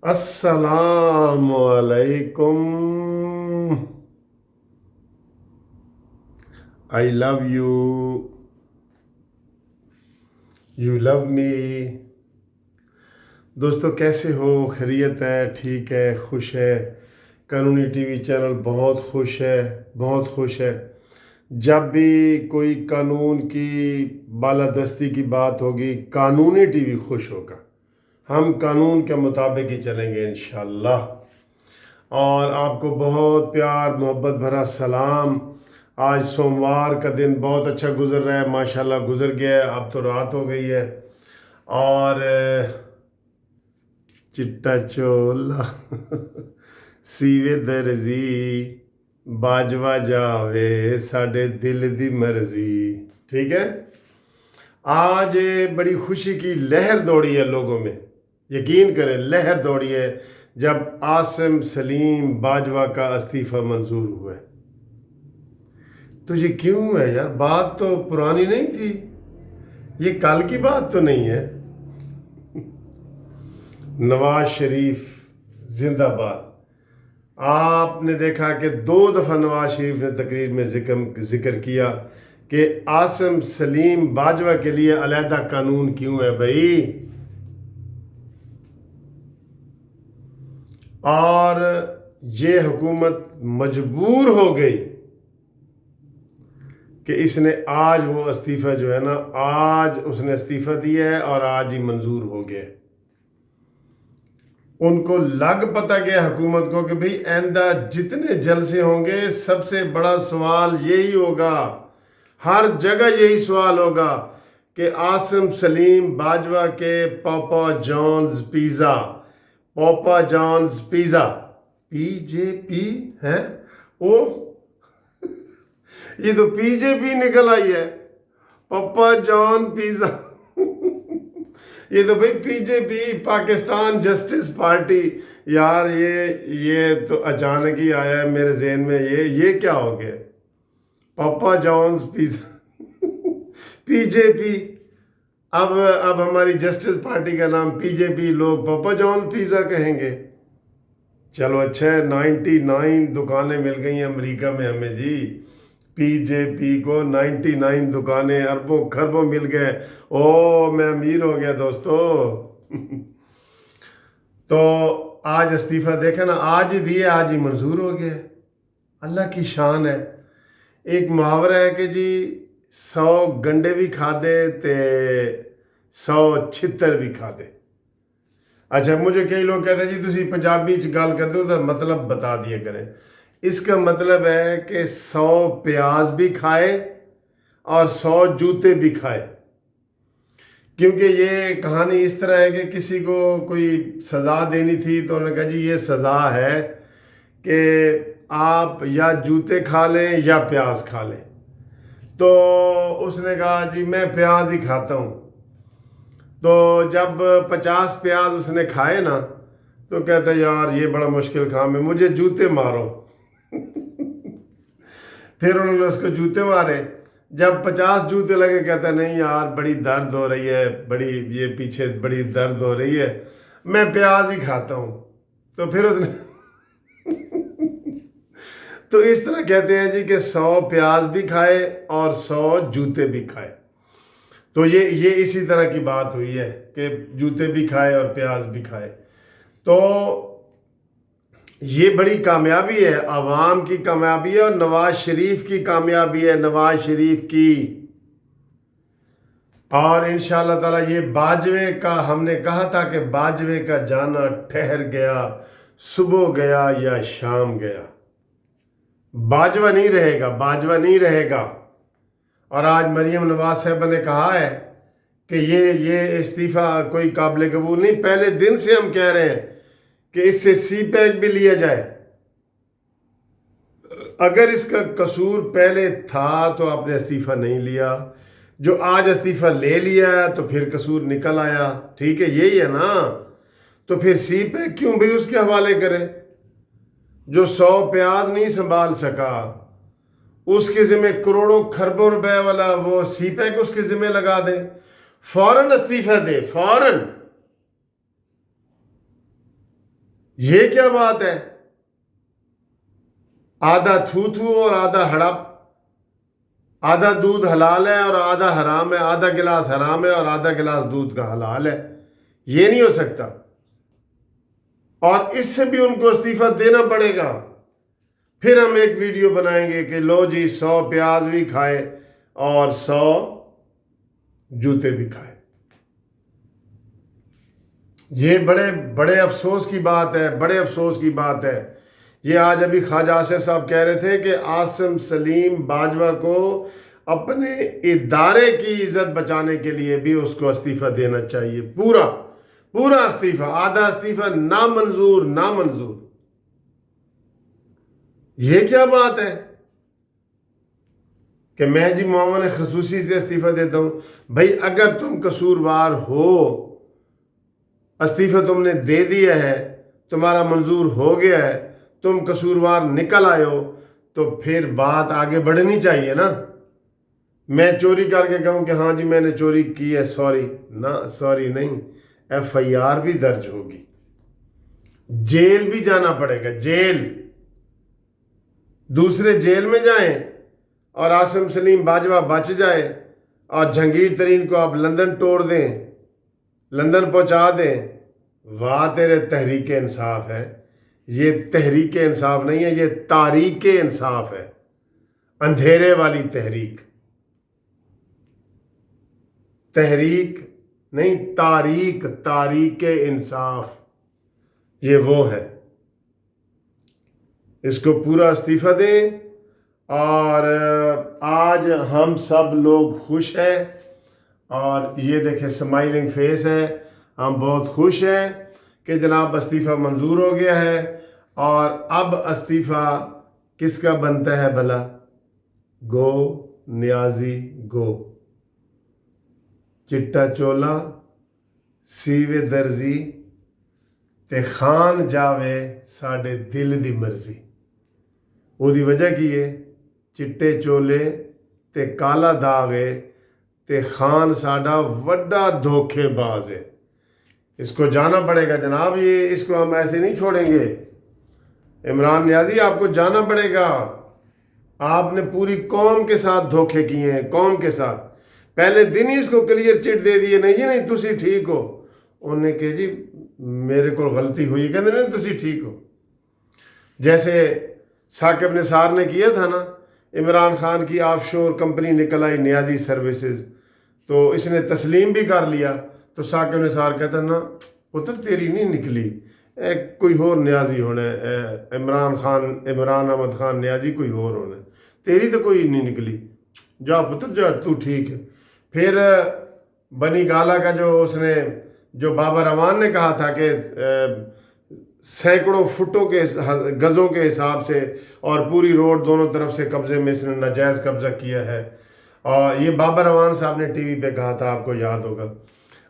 السلام علیکم. آئی love you. You love می. دوستو کیسے ہو؟ خیریت ہے؟ ٹھیک ہے؟ خوش ہے؟ قانونی ٹی وی چینل بہت خوش ہے، بہت خوش ہے. جب بھی کوئی قانون کی بالادستی کی بات ہوگی قانونی ٹی وی خوش ہوگا. ہم قانون کے مطابق ہی چلیں گے انشاءاللہ. اور آپ کو بہت پیار محبت بھرا سلام. آج سوموار کا دن بہت اچھا گزر رہا ہے، ماشاءاللہ گزر گیا ہے. اب تو رات ہو گئی ہے. اور چٹا چولا سیوے درزی باجوا جاوے ساڈے دل دی مرضی. ٹھیک ہے. آج بڑی خوشی کی لہر دوڑی ہے لوگوں میں. یقین کریں لہر دوڑی ہے جب عاصم سلیم باجوہ کا استعفیٰ منظور ہوا ہے. تو یہ کیوں ہے یار؟ بات تو پرانی نہیں تھی، یہ کل کی بات تو نہیں ہے. نواز شریف زندہ باد. آپ نے دیکھا کہ 2 دفعہ نواز شریف نے تقریر میں ذکر کیا کہ عاصم سلیم باجوہ کے لیے علیحدہ قانون کیوں ہے بھائی. اور یہ حکومت مجبور ہو گئی کہ اس نے آج وہ استعفیٰ جو ہے نا، آج اس نے استعفیٰ دیا ہے اور آج ہی منظور ہو گیا. ان کو لگ پتہ گیا حکومت کو کہ بھئی آئندہ جتنے جلسے ہوں گے سب سے بڑا سوال یہی ہوگا، ہر جگہ یہی سوال ہوگا کہ عاصم سلیم باجوہ کے پاپا جانز پیزا، پاپا جانز پیزا، پی جے پی ہے او یہ تو پی جے پی نکل آئی ہے. پاپا جان پیزا یہ تو بھئی پی جے پی، پاکستان جسٹس پارٹی. یار یہ تو اچانک ہی آیا ہے میرے ذہن میں. یہ کیا ہو گیا؟ پاپا جانز پیزا پی جے پی. اب ہماری جسٹس پارٹی کا نام پی جے پی، لوگ پاپا جان پیزا کہیں گے. چلو اچھا ہے، 99 دکانیں مل گئی ہیں امریکہ میں ہمیں جی. پی جے پی کو 99 دکانیں اربوں خربوں مل گئے. او میں امیر ہو گیا دوستو. تو آج استعفیٰ دیکھا نا، آج ہی دیے آج ہی منظور ہو گیا. اللہ کی شان ہے. ایک محاورہ ہے کہ جی 100 گنڈے بھی کھا دے تے 100 چھتر بھی کھا دے. اچھا مجھے کئی لوگ کہتے ہیں جی تسی پنجابی چ گل کر دو تو مطلب بتا دیا کریں. اس کا مطلب ہے کہ 100 پیاز بھی کھائے اور 100 جوتے بھی کھائے. کیونکہ یہ کہانی اس طرح ہے کہ کسی کو کوئی سزا دینی تھی تو انہوں نے کہا جی یہ سزا ہے کہ آپ یا جوتے کھا لیں یا پیاز کھا لیں. تو اس نے کہا جی میں پیاز ہی کھاتا ہوں. تو جب 50 پیاز اس نے کھائے نا تو کہتا ہے یار یہ بڑا مشکل کام ہے، مجھے جوتے مارو. پھر انہوں نے اس کو جوتے مارے. جب 50 جوتے لگے کہتا ہے نہیں یار بڑی درد ہو رہی ہے، بڑی یہ پیچھے بڑی درد ہو رہی ہے، میں پیاز ہی کھاتا ہوں. تو پھر اس نے تو اس طرح کہتے ہیں جی کہ 100 پیاز بھی کھائے اور 100 جوتے بھی کھائے. تو یہ اسی طرح کی بات ہوئی ہے کہ جوتے بھی کھائے اور پیاز بھی کھائے. تو یہ بڑی کامیابی ہے، عوام کی کامیابی ہے اور نواز شریف کی کامیابی ہے، نواز شریف کی. اور انشاءاللہ تعالی یہ باجوے کا، ہم نے کہا تھا کہ باجوے کا جانا ٹھہر گیا، صبح گیا یا شام گیا. باجوہ نہیں رہے گا، باجوہ نہیں رہے گا. اور آج مریم نواز صاحبہ نے کہا ہے کہ یہ استعفیٰ کوئی قابل قبول نہیں. پہلے دن سے ہم کہہ رہے ہیں کہ اس سے سی پیک بھی لیا جائے. اگر اس کا قصور پہلے تھا تو آپ نے استعفیٰ نہیں لیا، جو آج استعفیٰ لے لیا تو پھر قصور نکل آیا. ٹھیک ہے یہی ہے نا. تو پھر سی پیک کیوں بھی اس کے حوالے کرے؟ جو 100 پیاز نہیں سنبھال سکا اس کے ذمہ کروڑوں خربوں روپے والا وہ سی پیک اس کے ذمہ لگا دے. فوراً استعفیٰ دے، فوراً. یہ کیا بات ہے؟ آدھا تھو تھو اور آدھا ہڑپ، آدھا دودھ حلال ہے اور آدھا حرام ہے، آدھا گلاس حرام ہے اور آدھا گلاس دودھ کا حلال ہے، یہ نہیں ہو سکتا۔ اور اس سے بھی ان کو استعفیٰ دینا پڑے گا۔ پھر ہم ایک ویڈیو بنائیں گے کہ لو جی 100 پیاز بھی کھائے اور 100 جوتے بھی کھائے۔ یہ بڑے بڑے افسوس کی بات ہے، بڑے افسوس کی بات ہے۔ یہ آج ابھی خواجہ آصف صاحب کہہ رہے تھے کہ عاصم سلیم باجوہ کو اپنے ادارے کی عزت بچانے کے لیے بھی اس کو استعفیٰ دینا چاہیے، پورا استعفیٰ، آدھا استعفیٰ نامنظور، نامنظور۔ یہ کیا بات ہے کہ میں جی معاون خصوصی سے استعفیٰ دیتا ہوں؟ بھائی اگر تم قصوروار ہو، استعفیٰ تم نے دے دیا ہے، تمہارا منظور ہو گیا ہے، تم قصوروار نکل آئے ہو، تو پھر بات آگے بڑھنی چاہیے نا۔ میں چوری کر کے کہوں کہ ہاں جی میں نے چوری کی ہے، سوری نہ، سوری نہیں، ایف آئی آر بھی درج ہوگی، جیل بھی جانا پڑے گا، جیل۔ دوسرے جیل میں جائیں اور عاصم سلیم باجوہ بچ جائے اور جہانگیر ترین کو آپ لندن توڑ دیں، لندن پہنچا دیں، واہ تیرے تحریک انصاف ہے۔ یہ تحریک انصاف نہیں ہے، یہ تاریک انصاف ہے، اندھیرے والی تحریک، تحریک نہیں، تاریک انصاف، یہ وہ ہے۔ اس کو پورا استعفیٰ دیں۔ اور آج ہم سب لوگ خوش ہیں، اور یہ دیکھیں سمائلنگ فیس ہے، ہم بہت خوش ہیں کہ جناب استعفیٰ منظور ہو گیا ہے۔ اور اب استعفیٰ کس کا بنتا ہے بھلا؟ گو نیازی گو، چٹا چولا سیوے درزی تے خان جاوے ساڈے دل دی مرضی۔ وہ دی وجہ کی ہے؟ چٹے چولے تے کالا داغ ہے تے خان ساڈا وڈا دھوکے باز ہے۔ اس کو جانا پڑے گا جناب، یہ اس کو ہم ایسے نہیں چھوڑیں گے۔ عمران نیازی آپ کو جانا پڑے گا، آپ نے پوری قوم کے ساتھ دھوکے کیے ہیں، قوم کے ساتھ۔ پہلے دن ہی اس کو کلیئر چٹ دے دیے، نہیں جی نہیں تسی ٹھیک ہو۔ انہوں نے کہا جی میرے کو غلطی ہوئی، کہتے نہیں تسی ٹھیک ہو۔ جیسے ثاقب نثار نے کیا تھا نا، عمران خان کی آف شور کمپنی نکل آئی نیازی سروسز، تو اس نے تسلیم بھی کر لیا، تو ثاقب نثار کہتا نا پتر تیری نہیں نکلی، کوئی اور نیازی ہونا ہے، عمران احمد خان نیازی کوئی اور ہونا ہے، تیری تو کوئی نہیں نکلی، جا پتر جا تو ٹھیک ہے۔ پھر بنی گالا کا جو بابر امان نے کہا تھا کہ سینکڑوں فٹوں کے گزوں کے حساب سے اور پوری روڈ دونوں طرف سے قبضے میں اس نے ناجائز قبضہ کیا ہے، اور یہ بابر امان صاحب نے ٹی وی پہ کہا تھا، آپ کو یاد ہوگا۔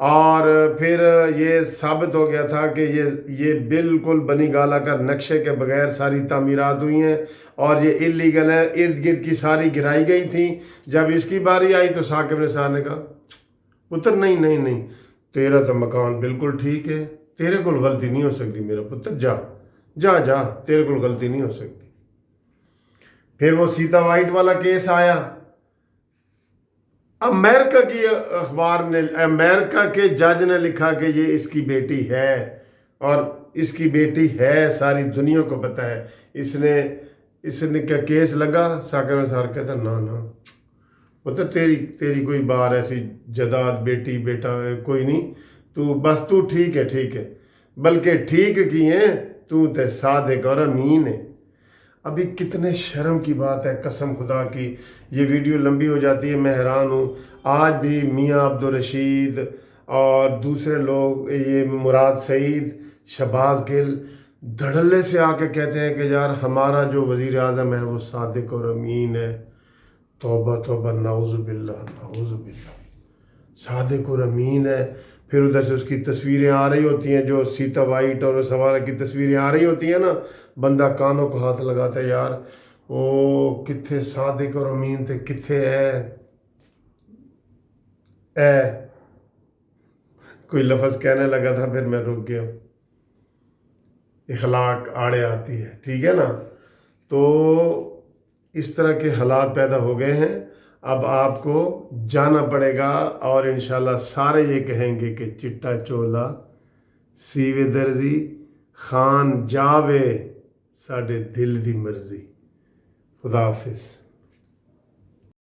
اور پھر یہ ثابت ہو گیا تھا کہ یہ بالکل بنی گالا کا نقشے کے بغیر ساری تعمیرات ہوئی ہیں اور یہ اللیگل ہے، ارد گرد کی ساری گرائی گئی تھیں۔ جب اس کی باری آئی تو ثاقب نثار نے کہا پتر نہیں نہیں نہیں، تیرا تو مکان بالکل ٹھیک ہے، تیرے کو غلطی نہیں ہو سکتی میرا پتر، جا جا جا، تیرے کو غلطی نہیں ہو سکتی۔ پھر وہ سیتا وائٹ والا کیس آیا، امریکہ کی اخبار نے، امریکہ کے جج نے لکھا کہ یہ اس کی بیٹی ہے، اور اس کی بیٹی ہے، ساری دنیا کو پتہ ہے۔ اس نے کیا کیس لگا، ثاقب نثار کہتا نا نا پتر تیری کوئی بار ایسی جداد بیٹی بیٹا کوئی نہیں، تو ٹھیک ہے، ٹھیک ہے، بلکہ ٹھیک کی ہیں تو تے صادق اور امین ہے۔ ابھی کتنے شرم کی بات ہے، قسم خدا کی۔ یہ ویڈیو لمبی ہو جاتی ہے، میں حیران ہوں۔ آج بھی میاں عبدالرشید اور دوسرے لوگ، یہ مراد سعید، شہباز گل، دھڑلے سے آ کے کہتے ہیں کہ یار ہمارا جو وزیر اعظم ہے وہ صادق اور امین ہے۔ توبہ توبہ، نعوذ باللہ، نعوذ باللہ، صادق اور امین ہے۔ پھر ادھر سے اس کی تصویریں آ رہی ہوتی ہیں، جو سیتا وائٹ اور اس حوالے کی تصویریں آ رہی ہوتی ہیں نا، بندہ کانوں کو ہاتھ لگاتا ہے، یار او کتھے صادق اور امین تے کتھے اے کوئی لفظ کہنے لگا تھا، پھر میں رک گیا۔ اخلاق آڑے آتی ہے، ٹھیک ہے نا؟ تو اس طرح کے حالات پیدا ہو گئے ہیں، اب آپ کو جانا پڑے گا، اور انشاءاللہ سارے یہ کہیں گے کہ چٹا چولا سیوے درزی خان جاوے ساڈے دل دی مرضی۔ خدا حافظ۔